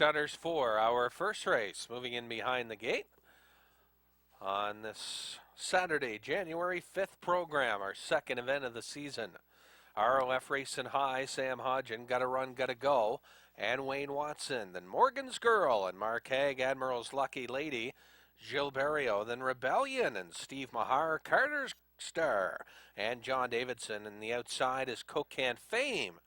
starters for our first race. Moving in behind the gate on this Saturday, January 5th program, our second event of the season. ROF Racing High, Sam Hodgen, Gotta Run, Gotta Go, and Wayne Watson. Then Morgan's Girl and Mark Haig, Admiral's Lucky Lady, Gilles Barrio, then Rebellion and Steve Mahar, Carter's Star, and John Davidson. And the outside is Cocan Fame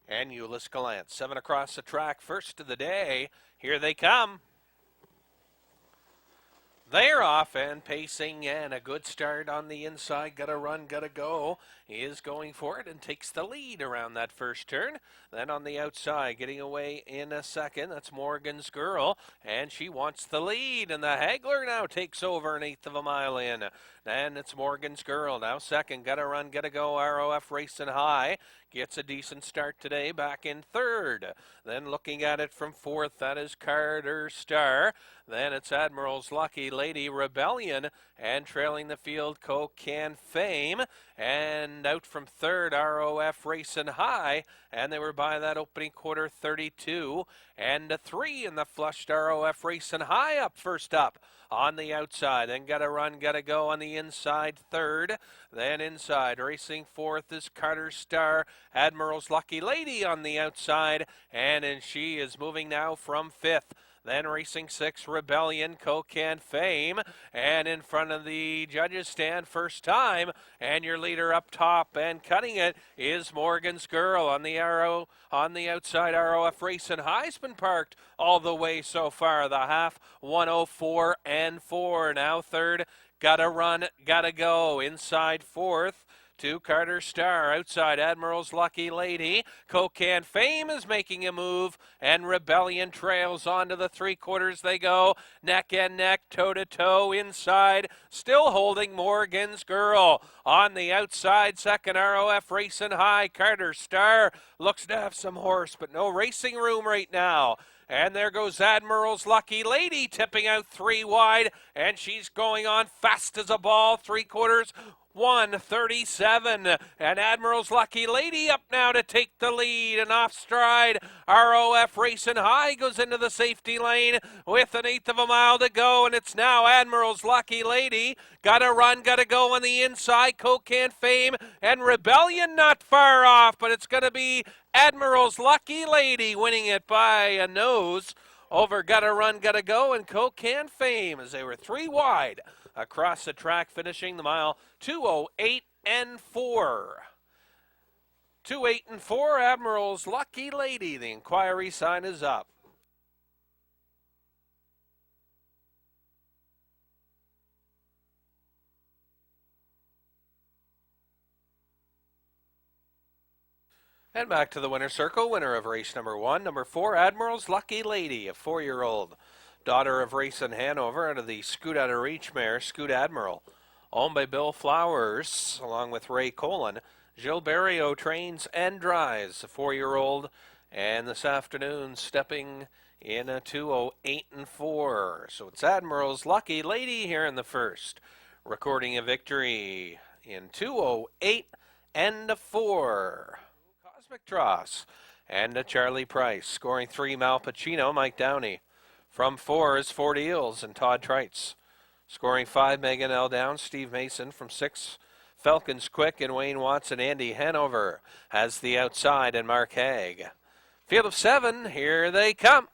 and Euless Gallant. 7 across the track, first of the day. Here they come. They're off and pacing, and a good start on the inside. Gotta Run, Gotta Go is going for it and takes the lead around that first turn. Then on the outside, getting away in a second, that's Morgan's Girl, and she wants the lead. And the Hagler now takes over an eighth of a mile in. Then it's Morgan's Girl now second. Gotta Run, Gotta Go. ROF Racing High gets a decent start today, back in third. Then looking at it from fourth, that is Carter Star. Then it's Admiral's Lucky Lady, Rebellion, and trailing the field, Cocan Fame. And out from third, ROF Racing High, and they were by that opening quarter 32 and 3 in the flushed. ROF Racing High up first up on the outside. Then Gotta Run, Gotta Go on the inside third. Then inside, racing fourth is Carter Star, Admiral's Lucky Lady on the outside, and she is moving now from fifth. Then racing six, Rebellion, Cocan Fame, and in front of the judges stand first time, and your leader up top and cutting it is Morgan's Girl. On the arrow, on the outside, ROF Racing High's been parked all the way so far. The half, 104 and 4. Now third, Gotta Run, Gotta Go. Inside fourth to Carter Star. Outside, Admiral's Lucky Lady. Cocan Fame is making a move, and Rebellion trails on to the three-quarters they go. Neck and neck, toe-to-toe. Inside, still holding Morgan's Girl. On the outside, second, ROF Racing High. Carter Star looks to have some horse, but no racing room right now. And there goes Admiral's Lucky Lady, tipping out three wide, and she's going on fast as a ball, three-quarters. 137, and Admiral's Lucky Lady up now to take the lead, and off stride, ROF Racing High goes into the safety lane with an eighth of a mile to go, and it's now Admiral's Lucky Lady. Gotta Run, Gotta Go on the inside, Cocan Fame, and Rebellion not far off, but it's going to be Admiral's Lucky Lady winning it by a nose over Gotta Run, Gotta Go, and Cocan Fame as they were three wide across the track, finishing the mile 2:08 and 4. 2:08 and 4, Admiral's Lucky Lady. The inquiry sign is up. And back to the winner's circle. Winner of race number 1, number 4, Admiral's Lucky Lady, a 4-year-old daughter of Racing Hanover out of the Scoot Out of Reach mare, Scoot Admiral, owned by Bill Flowers, along with Ray Colin. Gilles Barrio trains and drives a 4-year-old, and this afternoon stepping in a 2:08 and 4. So it's Admiral's Lucky Lady here in the first, recording a victory in 2:08 and 4. Cosmic Dross and Charlie Price, scoring 3, Mal Pacino, Mike Downey. From 4 is Fort Eels and Todd Trites. Scoring 5, Megan L. Down, Steve Mason. From 6, Falcons Quick and Wayne Watson. Andy Hanover has the outside and Mark Haig. Field of 7, here they come.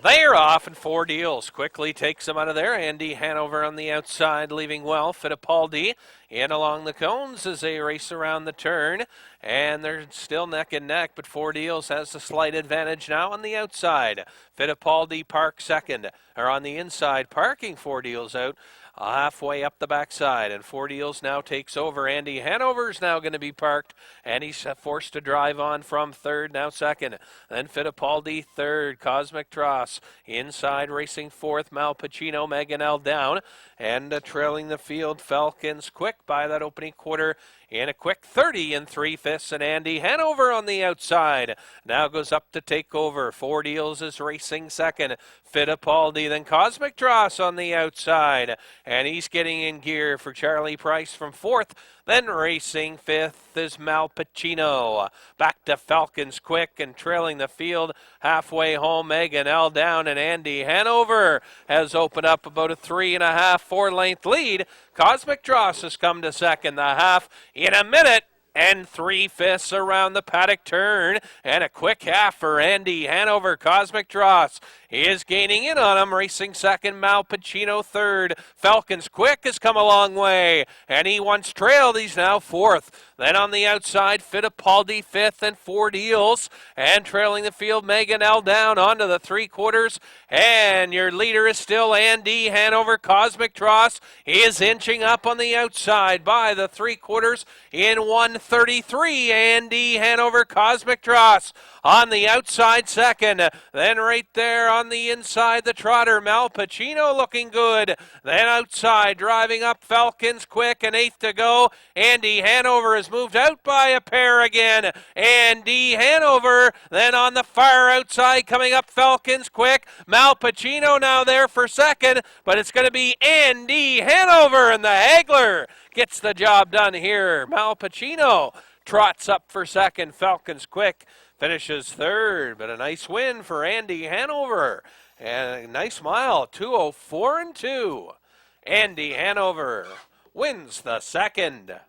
They're off, and 4 Deals quickly takes them out of there. Andy Hanover on the outside, leaving well. Fittipaldi in along the cones as they race around the turn. And they're still neck and neck, but 4 Deals has the slight advantage now on the outside. Fittipaldi parks second, or on the inside, parking 4 Deals out. Halfway up the backside, and 4 Deals now takes over. Andy Hanover's now going to be parked, and he's forced to drive on from third, now second. Then Fittipaldi third, Cosmic Dross inside, racing fourth, Mal Pacino, Megan L. Down, and trailing the field, Falcons Quick by that opening quarter in a quick 30 3/5, and Andy Hanover on the outside now goes up to take over. 4 Deals is racing second. Fittipaldi, then Cosmic Dross on the outside, and he's getting in gear for Charlie Price from fourth. Then racing fifth is Mal Pacino. Back to Falcons Quick and trailing the field halfway home. Megan L. Down and Andy Hanover has opened up about a 3.5, 4-length lead. Cosmic Dross has come to second. The half in a minute and 3/5 around the paddock turn, and a quick half for Andy Hanover. Cosmic Dross is gaining in on him, racing second, Mal Pacino third. Falcons Quick has come a long way, and he once trailed, he's now fourth. Then on the outside, Fittipaldi fifth and 4 Deals, and trailing the field, Megan L. Down onto the 3/4, and your leader is still Andy Hanover. Cosmic Dross is inching up on the outside by the 3/4 in 1:33. Andy Hanover, Cosmic Dross on the outside second. Then right there on the inside, the trotter, Mal Pacino looking good. Then outside, driving up Falcons Quick, an 1/8 to go. Andy Hanover has moved out by a pair again. Andy Hanover, then on the far outside, coming up Falcons Quick. Mal Pacino now there for second, but it's going to be Andy Hanover, and the Hagler gets the job done here. Mal Pacino trots up for second. Falcons Quick finishes third, but a nice win for Andy Hanover. And a nice mile, 2:04.2. Andy Hanover wins the second.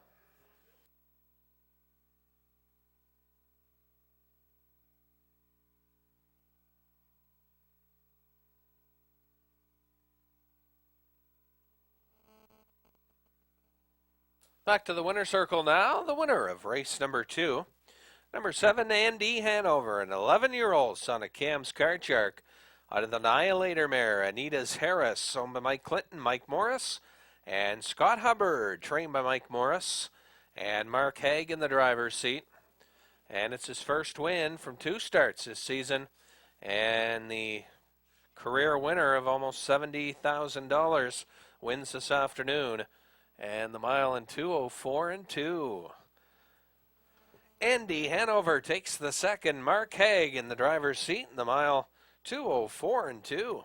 Back to the winner's circle now. The winner of race number 2. Number 7, Andy Hanover, an 11-year-old son of Cam's Card Shark. Out of the Annihilator mare, Anita's Harris, owned by Mike Clinton, Mike Morris, and Scott Hubbard, trained by Mike Morris, and Mark Haig in the driver's seat. And it's his first win from 2 starts this season, and the career winner of almost $70,000 wins this afternoon. And the mile in 2:04.2. Andy Hanover takes the second. Mark Haig in the driver's seat in the mile 2:04.2.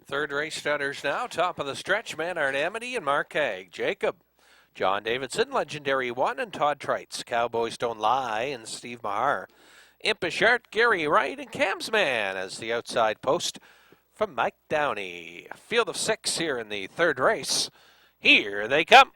Third race starters now. Top of the stretch, Manard Amity and Mark Haig. Jacob, John Davidson, Legendary One, and Todd Trites. Cowboys Don't Lie and Steve Mahar. Impish Art, Gary Wright, and Cam's Man as the outside post from Mike Downey. A field of 6 here in the third race. Here they come.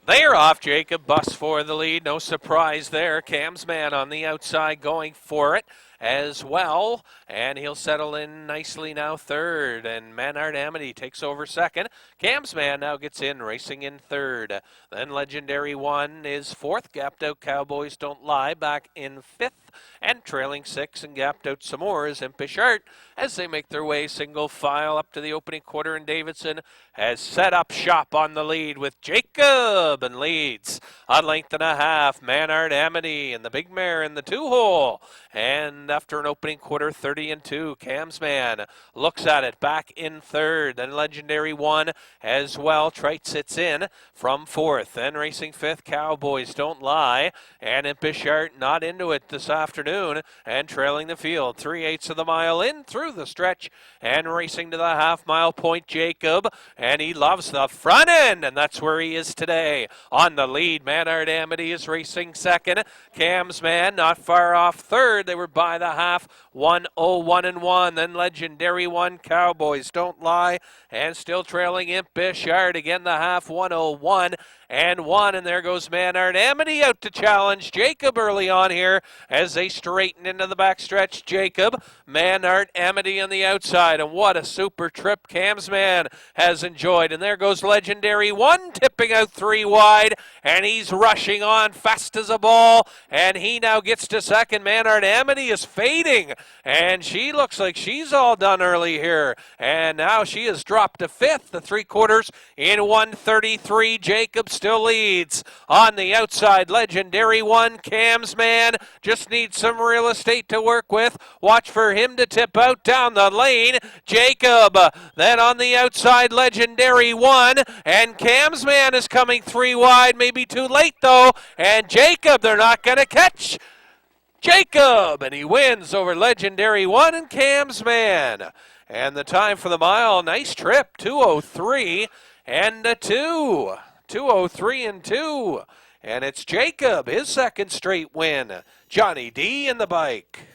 They're off. Jacob Bus for the lead. No surprise there. Cam's Man on the outside going for it as well. And he'll settle in nicely now third. And Manard Amity takes over second. Cam's Man now gets in, racing in third. Then Legendary One is fourth. Gapped out Cowboys Don't Lie back in fifth. And trailing 6 and gapped out some more is Impish Art as they make their way single file up to the opening quarter. And Davidson has set up shop on the lead with Jacob and leads a length and a half. Manard Amity and the big mare in the 2-hole. And after an opening quarter, 30-2, Cam's Man looks at it back in third. Then Legendary One as well. Trite sits in from fourth. Then racing fifth, Cowboys Don't Lie. And Impish Art not into it this afternoon and trailing the field. 3/8 of the mile in through the stretch and racing to the half-mile point, Jacob. And he loves the front end, and that's where he is today. On the lead, Manard Amity is racing second. Cam's Man not far off third. They were by the half, 1:01.1. Then Legendary One, Cowboys Don't Lie, and still trailing Impish Art. Again, the half, 1:01.1. And there goes Manard Amity out to challenge Jacob early on here as they straighten into the backstretch. Jacob, Manard Amity on the outside. And what a super trip Cam's Man has enjoyed. And there goes Legendary One, tipping out 3 wide. And he's rushing on fast as a ball. And he now gets to second. Manard Amity is fading. And she looks like she's all done early here. And now she has dropped to fifth, the 3/4 in 1:33. Jacob still leads. On the outside, Legendary One, Cam's man, just needs some real estate to work with. Watch for him to tip out down the lane. Jacob, then on the outside, Legendary One, and Cam's man is coming 3 wide, maybe too late though, and Jacob, they're not going to catch Jacob, and he wins over Legendary One and Cam's man. And the time for the mile, nice trip, 2:03 and a 2. 2:03 and 2. And it's Jacob, his second straight win. Johnny D in the bike.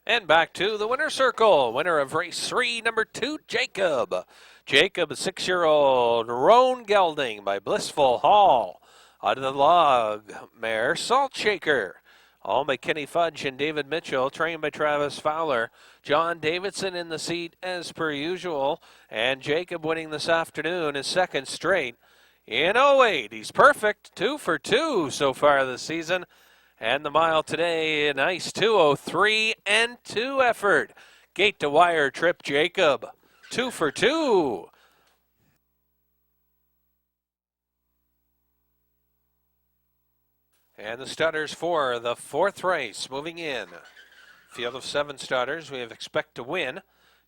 And back to the winner's circle. Winner of race 3, number 2, Jacob. Jacob, a 6-year-old Roan Gelding by Blissful Hall. Out of the log, mare Salt Shaker. All McKinney Fudge and David Mitchell, trained by Travis Fowler. John Davidson in the seat as per usual. And Jacob winning this afternoon, his second straight. In 08, he's perfect. 2 for 2 so far this season. And the mile today, a nice 2:03 and 2 effort. Gate to wire trip, Jacob. 2 for 2. And the starters for the 4th race moving in. Field of 7 starters, we have Expect to Win,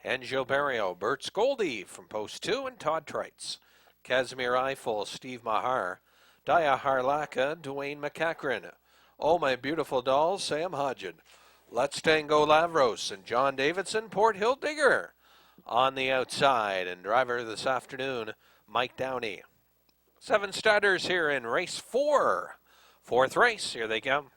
Angel Barrio, Bert Scoldy from Post 2, and Todd Treitz. Casimir Eiffel, Steve Mahar, Daya Harlaka, Dwayne McCachran. Oh My Beautiful Dolls, Sam Hodgen. Let's Tango Lavros and John Davidson, Port Hill Digger. On the outside, and driver this afternoon, Mike Downey. 7 starters here in race 4. 4th race, here they come.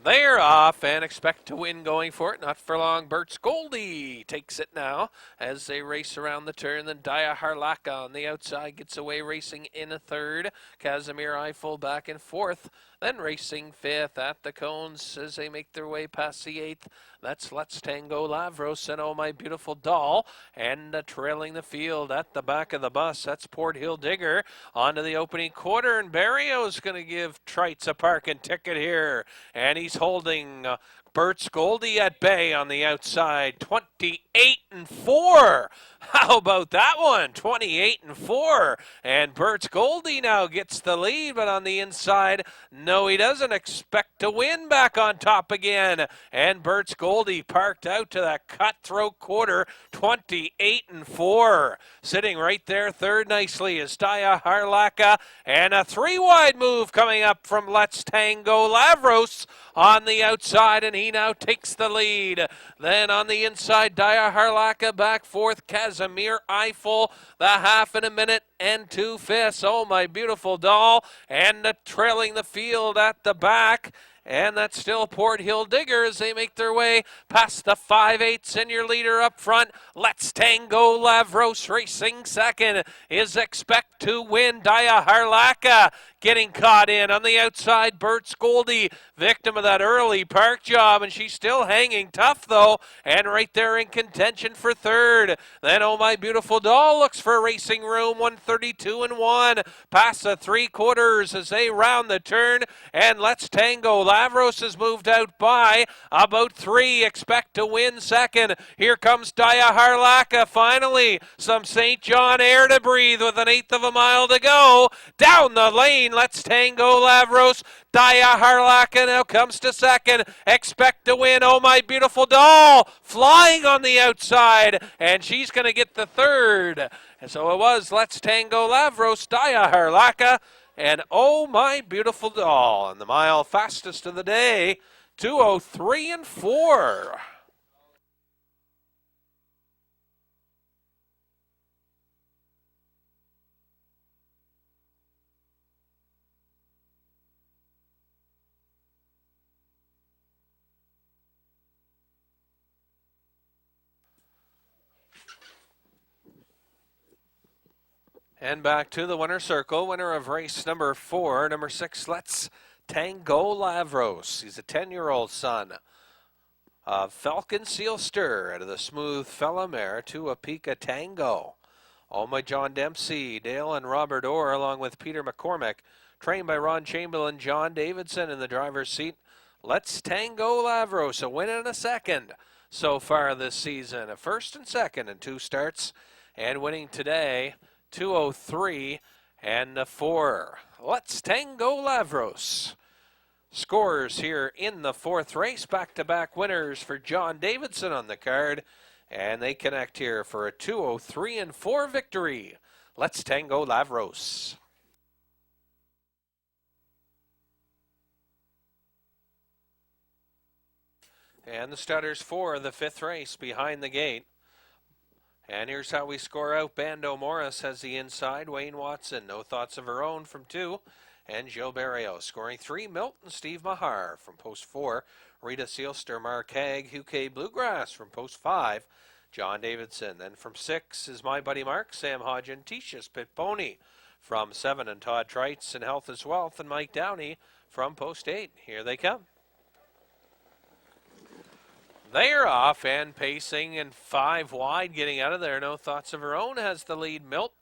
They're off and Expect to Win going for it. Not for long. Bert Scoldy takes it now as they race around the turn. Then Daya Harlaka on the outside gets away, racing in a 3rd. Casimir Eiffel back in 4th. Then racing 5th at the cones as they make their way past the 8th. That's Let's Tango Lavros and Oh My Beautiful Doll. And trailing the field at the back of the bus, that's Port Hill Digger. Onto the opening quarter, and Barrio's going to give Treitz a parking ticket here. And he's holding Bert Scoldy at bay on the outside, 28 and 4. How about that one? 28 and 4. And Bert Scoldy now gets the lead, but on the inside, no, he doesn't. Expect to Win back on top again. And Bert Scoldy parked out to that cutthroat quarter, 28 and 4. Sitting right there, 3rd nicely is Daya Harlaka, and a 3-wide move coming up from Let's Tango Lavros on the outside, and he now takes the lead. Then on the inside, Daya Harlaka back 4th, Casimir Eiffel, the half in a minute and 2/5. Oh My Beautiful Doll, and trailing the field at the back. And that's still Port Hill Digger as they make their way past the 5/8 and your leader up front. Let's Tango Lavros racing second is Expect to Win. Daya Harlaka getting caught in on the outside. Bert Scoldy, victim of that early park job, and she's still hanging tough though, and right there in contention for 3rd. Then Oh My Beautiful Doll looks for racing room, 132 and 1 past the 3/4 as they round the turn, and Let's Tango Lavros has moved out by about 3. Expect to Win second. Here comes Daya Harlaka finally. Some St. John air to breathe with an 1/8 of a mile to go. Down the lane, Let's Tango Lavros. Daya Harlaka now comes to second. Expect to Win. Oh My Beautiful Doll flying on the outside, and she's going to get the 3rd. And so it was Let's Tango Lavros, Daya Harlaka, and Oh My Beautiful Doll. And the mile fastest of the day, 2:03 and 4. And back to the winner's circle, winner of race number 4, number 6, Let's Tango Lavros. He's a 10-year-old son of Falcon Seal Stir out of the Smooth Fella mare to a Pika Tango. owned by John Dempsey, Dale and Robert Orr, along with Peter McCormick. Trained by Ron Chamberlain, John Davidson in the driver's seat. Let's Tango Lavros, a win and a second so far this season. A first and second in 2 starts, and winning today, 2:03 and a 4. Let's Tango Lavros. Scores here in the 4th race. Back-to-back winners for John Davidson on the card, and they connect here for a 2:03 and 4 victory. Let's Tango Lavros. And the starters for the 5th race behind the gate. And here's how we score out. Bando Morris has the inside. Wayne Watson, No Thoughts of Her Own from 2. And Jill Barrio scoring 3. Milton Steve Mahar from post 4. Rita Seelster, Mark Haig, UK Bluegrass from post 5. John Davidson. Then from 6 is My Buddy Mark, Sam Hodgen, Tishas Pit Pony from 7. And Todd Trites and Health is Wealth and Mike Downey from post 8. Here they come. They're off and pacing and 5 wide, getting out of there. No Thoughts of Her Own has the lead. Milt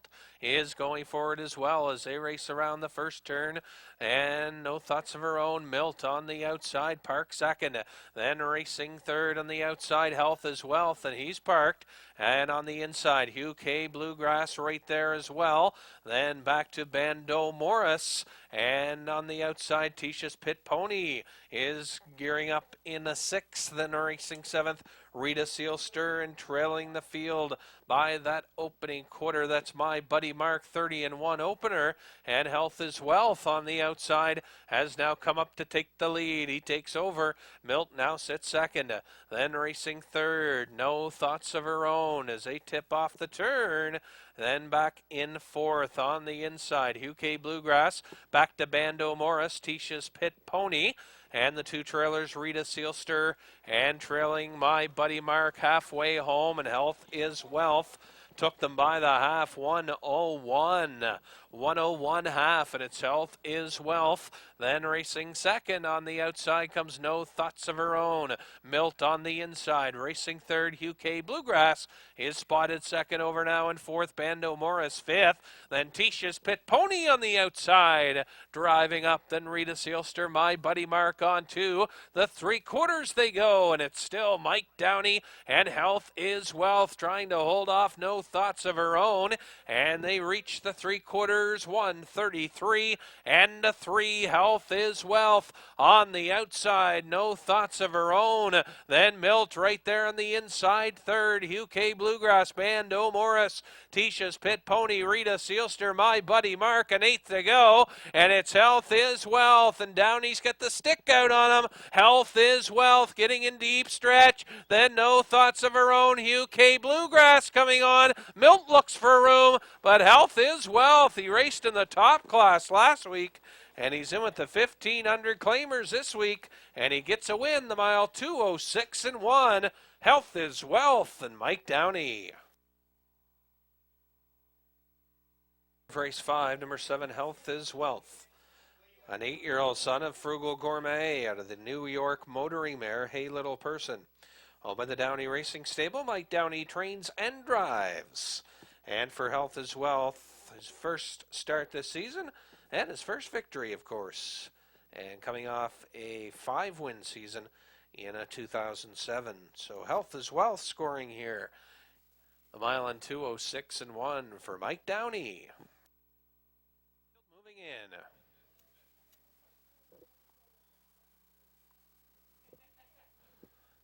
is going forward as well as they race around the first turn. And No Thoughts of Her Own, Milt on the outside, Park second. Then racing third on the outside, Health is Wealth, and he's parked. And on the inside, Hugh K. Bluegrass right there as well. Then back to Bando Morris. And on the outside, Tisha's Pit Pony is gearing up in a 6th. Then racing 7th, Rita Seelster, and trailing the field by that opening quarter. That's My Buddy Mark, 30 and 1 opener. And Health is Wealth on the outside has now come up to take the lead. He takes over. Milt now sits second. Then racing third, No Thoughts of Her Own as they tip off the turn. Then back in 4th on the inside, Hugh K. Bluegrass. Back to Bando Morris, Tisha's Pit Pony. And the 2 trailers, Rita Seelster and trailing My Buddy Mark halfway home, and Health is Wealth. Took them by the half, 101. 101 half, and its Health is Wealth. Then racing second on the outside comes No Thoughts of Her Own. Milt on the inside. Racing third, Hugh K. Bluegrass is spotted second over now in 4th. Bando Morris 5th. Then Tisha's Pit Pony on the outside. Driving up, then Rita Seelster, My Buddy Mark on 2. The 3/4 they go, and it's still Mike Downey and Health is Wealth trying to hold off No Thoughts of Her Own. And they reach the 3/4, 133 and a 3. Health is Wealth on the outside. No Thoughts of Her Own. Then Milt right there on the inside. 3rd, Hugh K. Bluegrass, Bando Morris, Tisha's Pit Pony, Rita Seelster, My Buddy Mark, an 8th to go. And it's Health is Wealth. And Downey's got the stick out on him. Health is Wealth getting in deep stretch. Then No Thoughts of Her Own. Hugh K. Bluegrass coming on. Milt looks for room, but Health is Wealth. He raced in the top class last week, and he's in with the 1,500 claimers this week, and he gets a win, the mile 2:06 and 1. Health is Wealth and Mike Downey. Race 5, number 7, Health is Wealth. An 8-year-old son of Frugal Gourmet out of the New York motoring mare, Hey Little Person. Owned by the Downey Racing Stable, Mike Downey trains and drives. And for Health is Wealth, his first start this season, and his first victory, of course. And coming off a 5-win season in 2007. So Health is Wealth scoring here. A mile in 2:06 and 1 for Mike Downey. Moving in.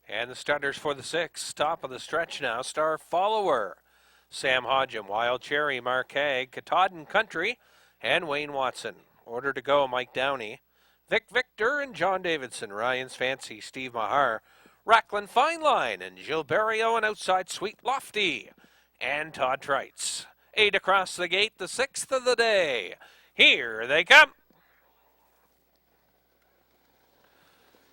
And the starters for the 6th, top of the stretch now, Star Follower, Sam Hodgem, Wild Cherry, Mark Haig, Katahdin Country, and Wayne Watson. Order to go, Mike Downey, Vic Victor and John Davidson, Ryan's Fancy, Steve Mahar, Racklin Fine Line, and Jill Barrio, and outside Sweet Lofty, and Todd Trites. 8 across the gate, the 6th of the day. Here they come.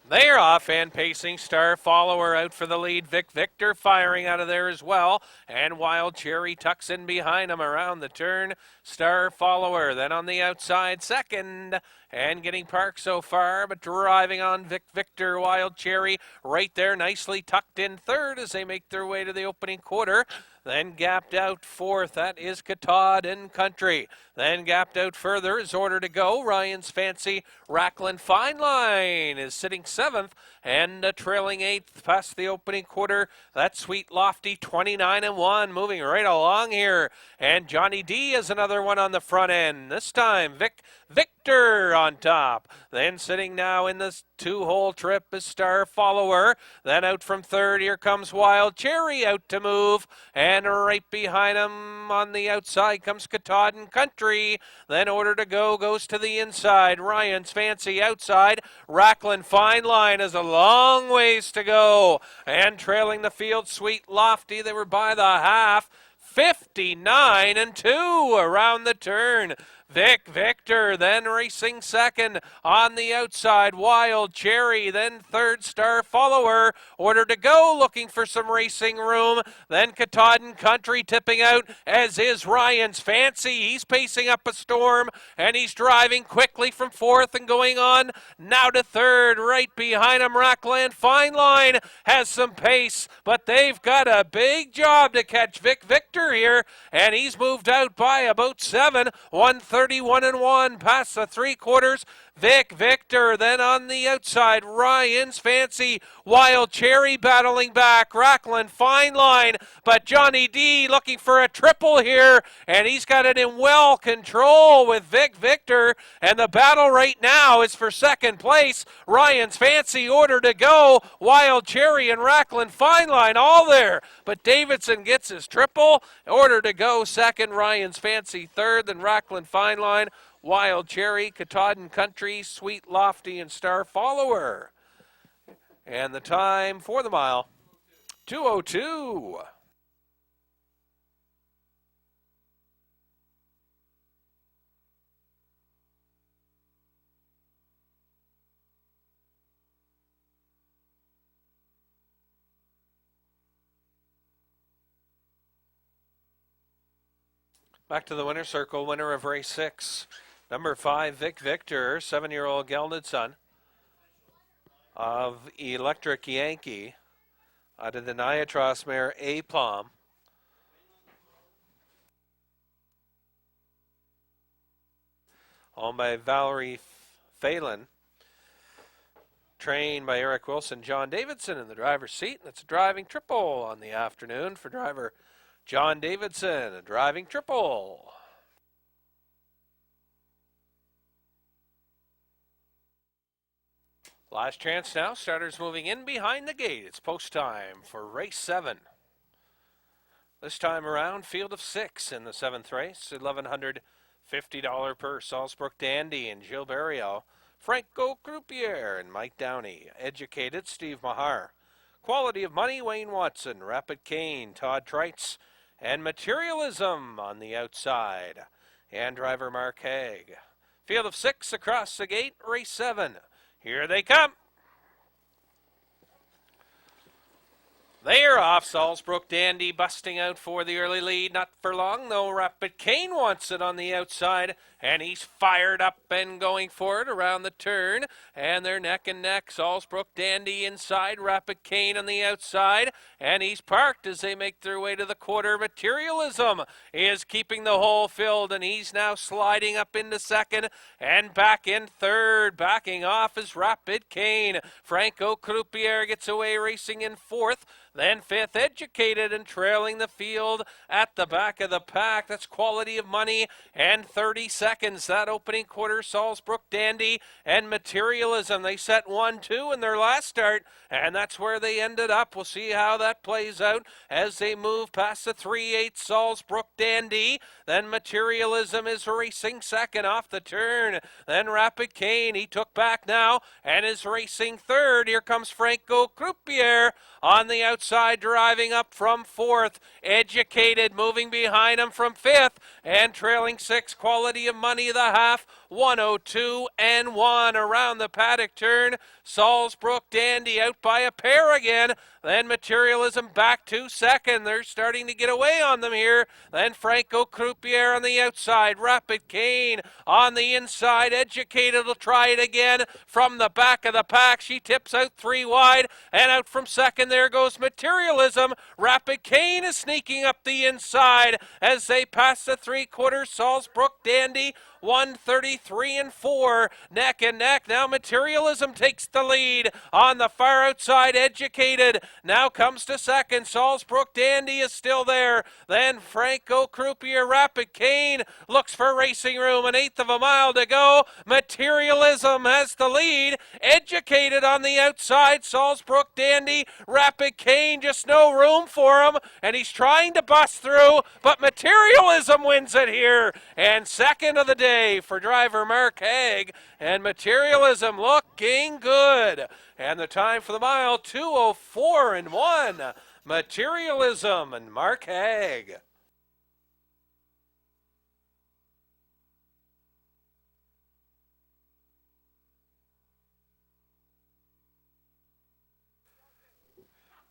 They're off and pacing. Star Follower out for the lead. Vic Victor firing out of there as well. And Wild Cherry tucks in behind him around the turn. Star Follower then on the outside second. and getting parked so far, but driving on Victor. Wild Cherry right there, nicely tucked in third as they make their way to the opening quarter. Then gapped out fourth, that is Katod and Country. Then gapped out further is Order to Go. Ryan's Fancy, Racklin Fine Line is sitting seventh and trailing eighth past the opening quarter. That's Sweet Lofty, 29-1, moving right along here. And Johnny D is another one on the front end. This time Victor on top. Then sitting now in this two-hole trip is Star Follower. Then out from third, here comes Wild Cherry out to move. And right behind him on the outside comes Katod and Country. Then Order to Go goes to the inside. Ryan's Fancy outside. Racklin Fine Line is a long ways to go. And trailing the field, Sweet Lofty. They were by the half. 59-2 around the turn. Victor, then racing second on the outside, Wild Cherry, then third Star Follower, Order to Go looking for some racing room, then Katod and Country tipping out, as is Ryan's Fancy. He's pacing up a storm, and he's driving quickly from fourth and going on now to third. Right behind him, Rackland Fine Line has some pace, but they've got a big job to catch Victor here, and he's moved out by about 7, 131-1 past the three quarters. Victor, then on the outside, Ryan's Fancy, Wild Cherry battling back, Racklin Fine Line, but Johnny D looking for a triple here, and he's got it in well control with Victor, and the battle right now is for second place. Ryan's Fancy, Order to Go, Wild Cherry and Racklin Fine Line all there, but Davidson gets his triple. Order to Go second, Ryan's Fancy third, then Racklin Fine Line, Wild Cherry, Katod and Country, Sweet Lofty, and Star Follower. And the time for the mile, 2:02. Back to the winner's circle, winner of race 6. Number 5, Victor, 7-year-old gelded son of Electric Yankee out of the Niatros mare A-Plum. Owned by Valerie Phelan. Trained by Eric Wilson, John Davidson in the driver's seat. And it's a driving triple on the afternoon for driver John Davidson, a driving triple. Last chance now. Starters moving in behind the gate. It's post time for race 7. This time around, field of 6 in the 7th race. $1,150 per. Salzbrook Dandy and Gilles Barriel. Franco Croupier and Mike Downey. Educated, Steve Mahar. Quality of Money, Wayne Watson. Rapid Cane, Todd Treitz. And Materialism on the outside. And driver Mark Haig. Field of 6 across the gate, race 7. Here they come. They are off. Salzbrook Dandy busting out for the early lead. Not for long, though. Rapid Cane wants it on the outside, and he's fired up and going for it around the turn. And they're neck and neck. Salzbrook Dandy inside, Rapid Cane on the outside, and he's parked as they make their way to the quarter. Materialism is keeping the hole filled, and he's now sliding up into second and back in third. Backing off is Rapid Cane. Franco Croupier gets away racing in fourth. Then fifth, Educated, and trailing the field at the back of the pack. That's Quality of Money and 30 seconds. That opening quarter, Salzbrook Dandy and Materialism. They set 1-2 in their last start, and that's where they ended up. We'll see how that plays out as they move past the 3/8 Salzbrook Dandy. Then Materialism is racing second off the turn. Then Rapid Cane, he took back now and is racing third. Here comes Franco Croupier on the outside, driving up from fourth. Educated moving behind him from fifth, and trailing 6, Quality of Money the half. 102 and 1 around the paddock turn. Salzbrook Dandy out by a pair again. Then Materialism back to second. They're starting to get away on them here. Then Franco Croupier on the outside. Rapid Cane on the inside. Educated will try it again from the back of the pack. She tips out 3 wide. And out from second there goes Materialism. Rapid Cane is sneaking up the inside as they pass the 3/4. Salzbrook Dandy 133 and 4, neck and neck. Now Materialism takes the lead on the far outside. Educated now comes to second. Salzbrook Dandy is still there. Then Franco Croupier. Rapid Cane looks for racing room. 1/8 of a mile to go. Materialism has the lead. Educated on the outside. Salzbrook Dandy. Rapid Cane, just no room for him, and he's trying to bust through, but Materialism wins it here. And second of the day for driver Mark Haig, and Materialism looking good. And the time for the mile, 2:04 and 1. Materialism and Mark Haig.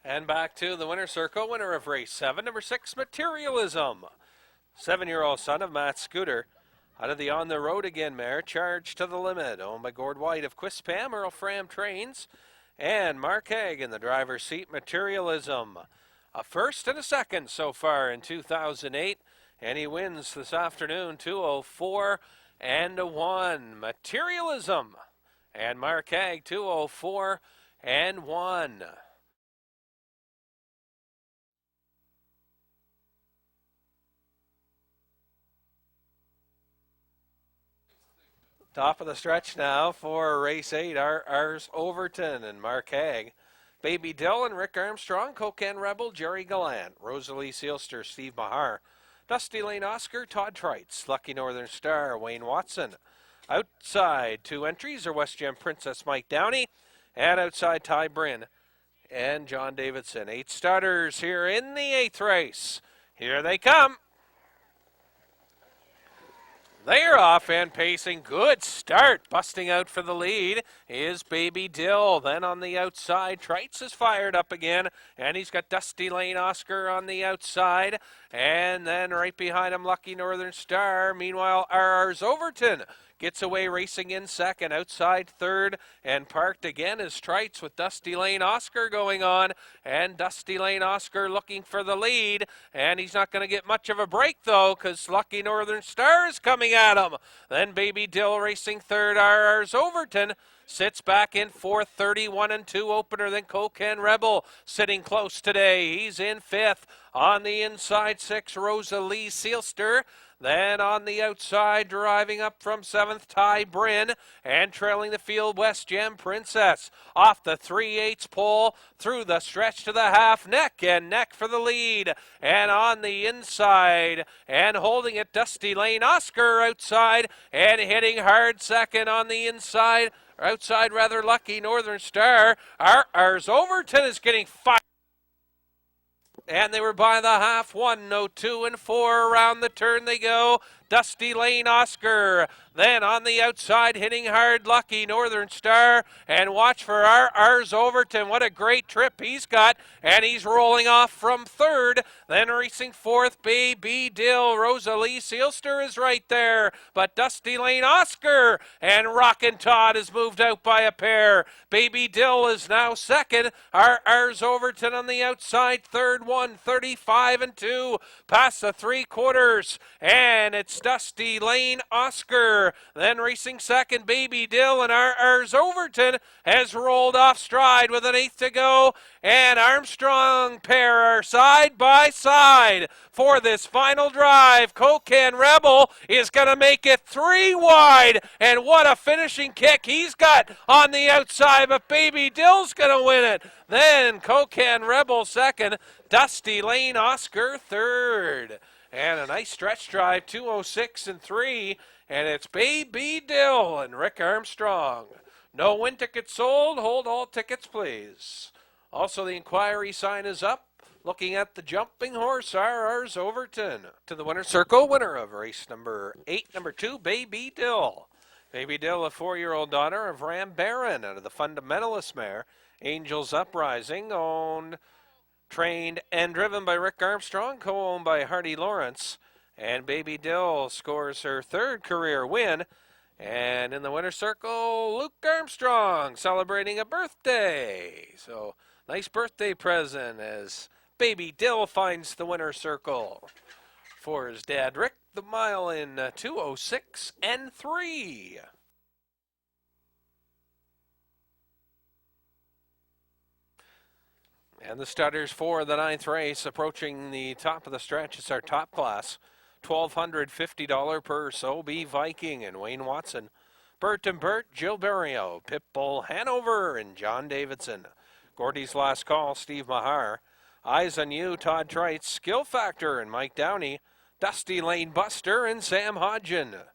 And back to the winner's circle, winner of race 7, number 6, Materialism. 7-year-old son of Matt Scooter. Out of the On the Road Again mare, Charge to the Limit, owned by Gord White of Quispam, Earl Fram Trains, and Mark Haig in the driver's seat. Materialism, a first and a second so far in 2008, and he wins this afternoon, 2:04 and 1. Materialism and Mark Haig, 2:04 and 1. Top of the stretch now for race 8, Ars Overton and Mark Haig. Baby Dill and Rick Armstrong, Cocan Rebel, Jerry Gallant, Rosalie Sealster, Steve Mahar, Dusty Lane Oscar, Todd Trites, Lucky Northern Star, Wayne Watson. Outside 2 entries are West Gem Princess Mike Downey, and outside Ty Bryn and John Davidson. 8 starters here in the 8th race. Here they come. They're off and pacing. Good start. Busting out for the lead is Baby Dill. Then on the outside, Trites is fired up again. And he's got Dusty Lane Oscar on the outside. And then right behind him, Lucky Northern Star. Meanwhile, Ars Overton gets away racing in second. Outside third and parked again is Trites with Dusty Lane Oscar going on. And Dusty Lane Oscar looking for the lead. And he's not going to get much of a break though, because Lucky Northern Star is coming at him. Then Baby Dill racing third. Ars Overton sits back in fourth, 31 and 2 opener. Then Cocan Rebel sitting close today. He's in fifth. On the inside, 6, Rosalie Sealster. Then on the outside, driving up from 7th, Ty Bryn, and trailing the field, West Gem Princess. Off the 3/8 pole, through the stretch to the half, neck and neck for the lead. And on the inside, and holding it, Dusty Lane Oscar outside, and hitting hard second on the inside. Outside, rather, Lucky Northern Star. Ars Overton is getting fired. And they were by the half, 1:02 and 4 around the turn they go. Dusty Lane Oscar. Then on the outside, hitting hard, Lucky Northern Star. And watch for Ars Overton. What a great trip he's got. And he's rolling off from third. Then racing fourth, Baby Dill. Rosalie Sealster is right there. But Dusty Lane Oscar and Rockin' Todd is moved out by a pair. Baby Dill is now second. Ars Overton on the outside, third, 1:35 and 2. Past the 3/4. And it's Dusty Lane Oscar. Then racing second, Baby Dill, and Ars Overton has rolled off stride with 1/8 to go. And Armstrong pair are side by side for this final drive. Cocan Rebel is going to make it 3 wide. And what a finishing kick he's got on the outside, but Baby Dill's going to win it. Then Cocan Rebel second, Dusty Lane Oscar third. And a nice stretch drive, 2:06 and 3, and it's Baby Dill and Rick Armstrong. No win tickets sold. Hold all tickets, please. Also, the inquiry sign is up. Looking at the jumping horse, Ars Overton. To the winner's circle, winner of race number 8, number 2, Baby Dill. Baby Dill, a 4-year-old daughter of Ram Baron out of the Fundamentalist mare. Angels Uprising, owned, trained, and driven by Rick Armstrong, co-owned by Hardy Lawrence. And Baby Dill scores her 3rd career win. And in the winner's circle, Luke Armstrong celebrating a birthday. So, nice birthday present as Baby Dill finds the winner's circle. For his dad, Rick, the mile in 2:06 and 3. And the starters for the 9th race approaching the top of the stretch. It's our top class. $1,250 purse. OB Viking and Wayne Watson. Bert and Bert, Jill Berrio, Pitbull Hanover, and John Davidson. Gordy's Last Call, Steve Mahar. Eyes on You, Todd Trites, Skill Factor, and Mike Downey. Dusty Lane Buster and Sam Hodgen.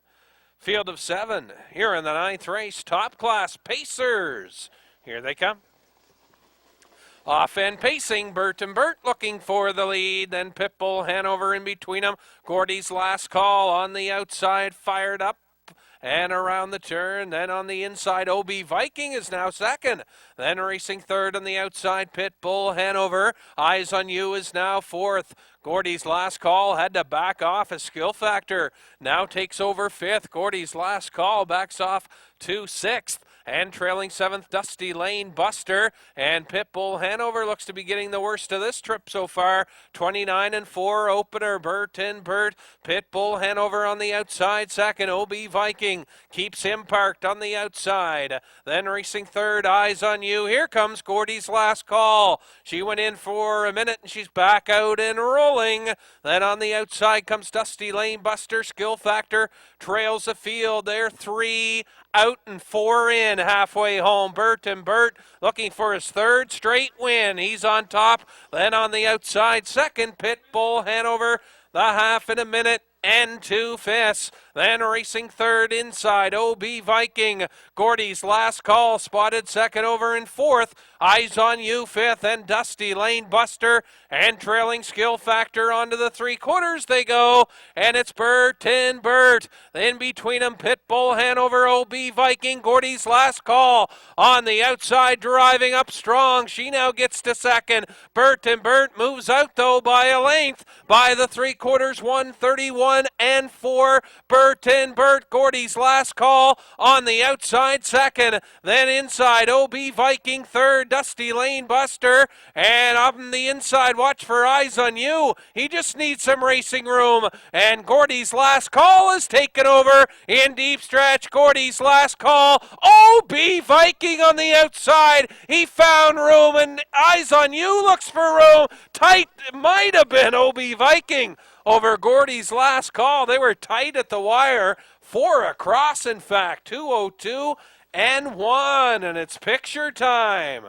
Field of 7, here in the 9th race, top class Pacers. Here they come. Off and pacing, Bert and Bert looking for the lead. Then Pitbull Hanover in between them. Gordy's Last Call on the outside, fired up and around the turn. Then on the inside, OB Viking is now 2nd. Then racing 3rd on the outside, Pitbull Hanover. Eyes on You is now 4th. Gordy's Last Call had to back off as Skill Factor now takes over 5th. Gordy's Last Call backs off to 6th. And trailing 7th, Dusty Lane Buster. And Pitbull Hanover looks to be getting the worst of this trip so far. 29 and 4 opener, Bert and Bert. Pitbull Hanover on the outside, 2nd. OB Viking keeps him parked on the outside. Then racing 3rd, Eyes on You. Here comes Gordy's Last Call. She went in for a minute and she's back out and rolling. Then on the outside comes Dusty Lane Buster. Skill Factor trails the field. They're 3 out and 4 in halfway home. Bert and Bert looking for his 3rd straight win. He's on top. Then on the outside, 2nd, Pitbull Hanover. The half in a minute and 2/5. Then racing 3rd inside, OB Viking. Gordy's Last Call spotted 2nd over in 4th. Eyes on You 5th, and Dusty Lane Buster. And trailing Skill Factor onto the 3/4 they go. And it's Bert and Bert. In between them, Pitbull Hanover, OB Viking. Gordy's Last Call on the outside, driving up strong. She now gets to 2nd. Bert and Bert moves out though by a length by the 3/4, 131 and 4. Bert and Bert, Gordy's Last Call on the outside, 2nd. Then inside, OB Viking 3rd, Dusty Lane Buster. And on the inside, watch for Eyes on You. He just needs some racing room. And Gordy's Last Call is taken over in deep stretch. Gordy's Last Call. OB Viking on the outside. He found room, and Eyes on You looks for room. Tight, might have been OB Viking over Gordy's Last Call. They were tight at the wire. 4 across, in fact. 2:02 and 1, and it's picture time.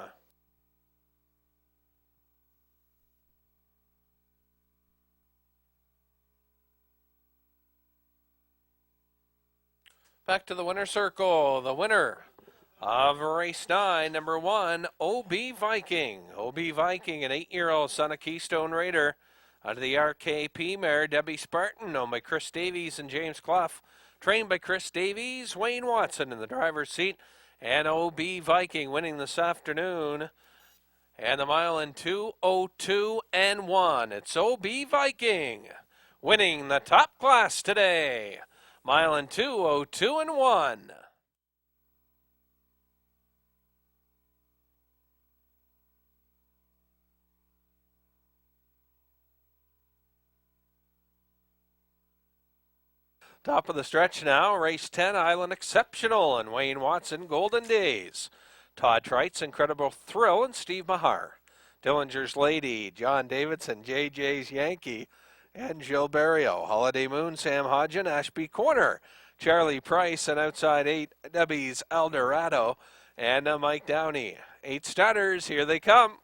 Back to the winner's circle. The winner of race 9, number 1, OB Viking. OB Viking, an 8-year-old son of Keystone Raider. Out of the RKP mare, Debbie Spartan, owned by Chris Davies and James Clough. Trained by Chris Davies, Wayne Watson in the driver's seat. And OB Viking winning this afternoon. And the mile in 2:02 and 1. It's OB Viking winning the top class today. Mile in 2:02 and 1. Top of the stretch now, race 10, Island Exceptional, and Wayne Watson, Golden Days. Todd Trites, Incredible Thrill, and Steve Mahar. Dillinger's Lady, John Davidson, JJ's Yankee, and Jill Berrio. Holiday Moon, Sam Hodgen, Ashby Corner. Charlie Price, and outside 8, Debbie's Eldorado, and Mike Downey. 8 starters, here they come.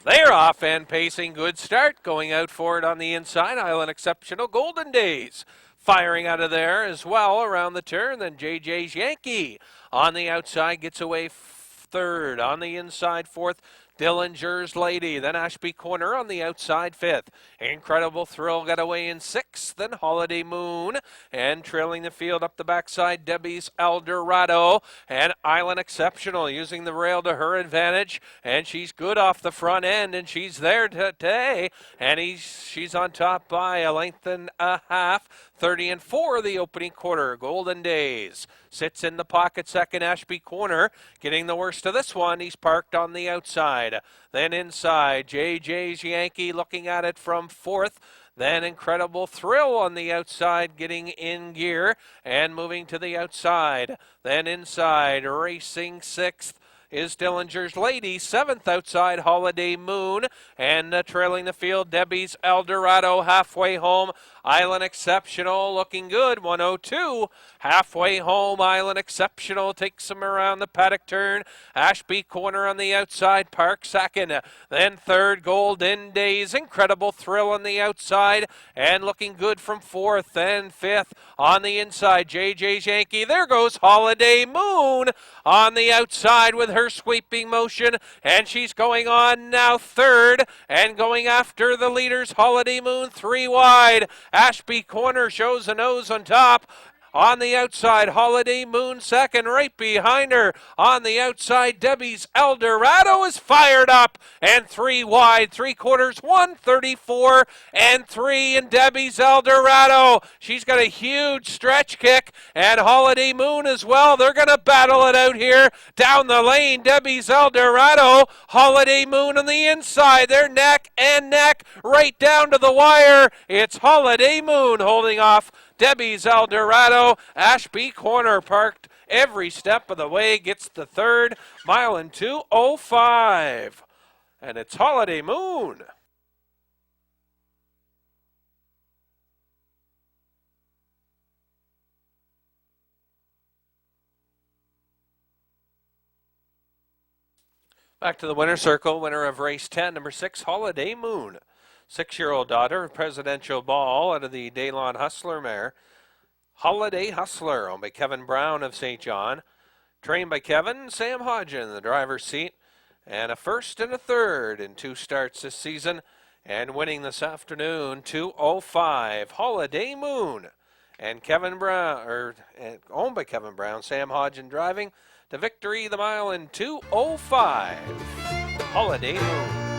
They're off and pacing. Good start. Going out for it on the inside. Island Exceptional, Golden Days. Firing out of there as well around the turn. Then JJ's Yankee on the outside gets away 3rd. On the inside, 4th. Dillinger's Lady, then Ashby Corner on the outside 5th. Incredible Thrill got away in 6th, then Holiday Moon, and trailing the field up the backside, Debbie's Eldorado, and Island Exceptional using the rail to her advantage, and she's good off the front end, and she's there today, and she's on top by a length and a half. 30-4 the opening quarter. Golden Days sits in the pocket second. Ashby Corner getting the worst of this one. He's parked on the outside. Then inside, JJ's Yankee looking at it from 4th. Then Incredible Thrill on the outside getting in gear and moving to the outside. Then inside, racing 6th. Is Dillinger's Lady, 7th outside Holiday Moon, and trailing the field, Debbie's Eldorado halfway home. Island Exceptional looking good, 102. Halfway home, Island Exceptional takes him around the paddock turn. Ashby Corner on the outside, Park second. Then third, Golden Days, Incredible Thrill on the outside, and looking good from 4th. And 5th on the inside, JJ's Yankee. There goes Holiday Moon on the outside with her sweeping motion, and she's going on now 3rd, and going after the leaders, Holiday Moon 3 wide. Ashby Corner shows a nose on top. On the outside, Holiday Moon 2nd, right behind her. On the outside, Debbie's Eldorado is fired up, and 3 wide, 3/4, 134 and 3, and Debbie's Eldorado. She's got a huge stretch kick, and Holiday Moon as well. They're going to battle it out here down the lane. Debbie's Eldorado, Holiday Moon on the inside. They're neck and neck right down to the wire. It's Holiday Moon holding off Debbie's Eldorado. Ashby Corner parked every step of the way, gets the 3rd, mile and 2:05. And it's Holiday Moon. Back to the winner's circle, winner of race 10, number 6, Holiday Moon. 6-year-old daughter of Presidential Ball out of the Daylon Hustler mare. Holiday Hustler, owned by Kevin Brown of St. John. Trained by Kevin, Sam Hodgen in the driver's seat. And a 1st and a 3rd in 2 starts this season. And winning this afternoon, 2:05. Holiday Moon. And Kevin Brown, owned by Kevin Brown, Sam Hodgen driving to victory, the mile in 2:05. Holiday Moon.